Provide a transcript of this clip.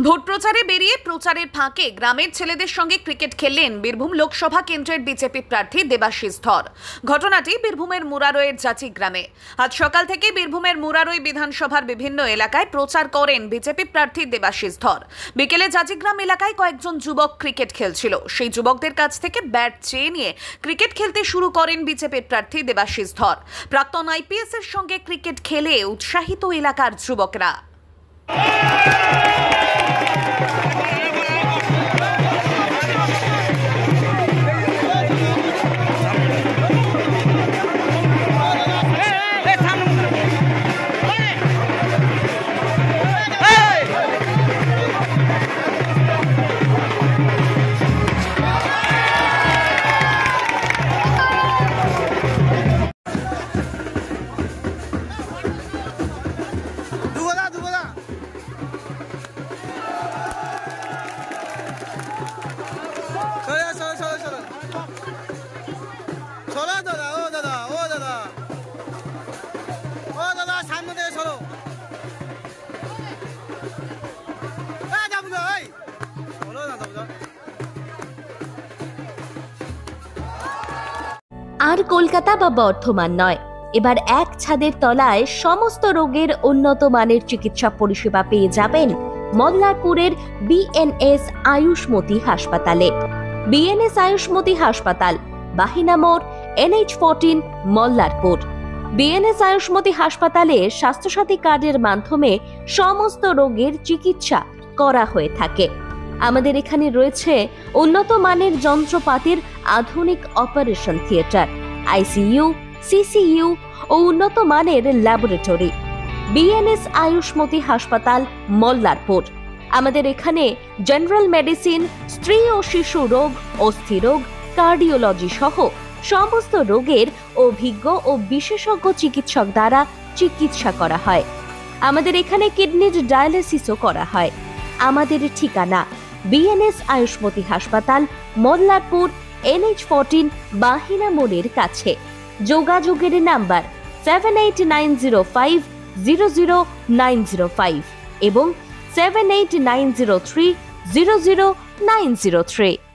Vote প্রচারে বেরিয়ে প্রচারের ফাঁকে গ্রামের ছেলেদের সঙ্গে ক্রিকেট খেললেন বীরভূম লোকসভা কেন্দ্রের বিজেপি প্রার্থী দেবাশিস ধর। ঘটনাটি বীরভূমের মুরারইয়ের জাচি গ্রামে। আজ সকাল থেকে বীরভূমের মুরারই বিধানসভার বিভিন্ন এলাকায় প্রচার করেন বিজেপি প্রার্থী দেবাশিস ধর। বিকেলে জাচিগ্রাম এলাকায় কয়েকজন যুবক ক্রিকেট খেলছিল। সেই যুবকদের কাছ থেকে ব্যাট চেয়ে নিয়ে ক্রিকেট খেলতে শুরু করেন বিজেপির প্রার্থী দেবাশিস ধর। প্রাক্তন আইপিএস এর সঙ্গে ক্রিকেট খেলে উৎসাহিত এলাকার যুবকরা। আর কলকাতা বা বর্ধমান নয়, এবার এক ছাদের তলায় সমস্ত রোগের উন্নত মানের চিকিৎসা পরিষেবা পেয়ে যাবেন মল্লারপুরের বিএনএস আয়ুষ্মতি হাসপাতালে। বিএনএস আয়ুষ্মতি হাসপাতাল, বাহিনা মোড়, NH14, মল্লারপুর। বিএনএস আয়ুষ্মতি হাসপাতালে স্বাস্থ্যসাথী কার্ডের মাধ্যমে সমস্ত রোগের চিকিৎসা করা হয়ে থাকে। আমাদের এখানে রয়েছে উন্নত মানের যন্ত্রপাতির আধুনিক অপারেশন থিয়েটার, ICU, CCU ও উন্নত মানের ল্যাবরেটরি। বিএনএস আয়ুষ্মতি হাসপাতাল, মল্লারপুর। আমাদের এখানে জেনারেল মেডিসিন, স্ত্রী ও শিশু রোগ, অস্থিরোগ, কার্ডিওলজি সহ সমস্ত রোগের অভিজ্ঞ ও বিশেষজ্ঞ চিকিৎসক দ্বারা চিকিৎসা করা হয়। আমাদের এখানে কিডনির ডায়ালিসিসও করা হয়। আমাদের ঠিকানা বিএনএস আয়ুষ্মতি হাসপাতাল, মল্লারপুর, NH14, বাহিনা মোড়ের কাছে। যোগাযোগের নাম্বার 7890500905 এবং 7890300903।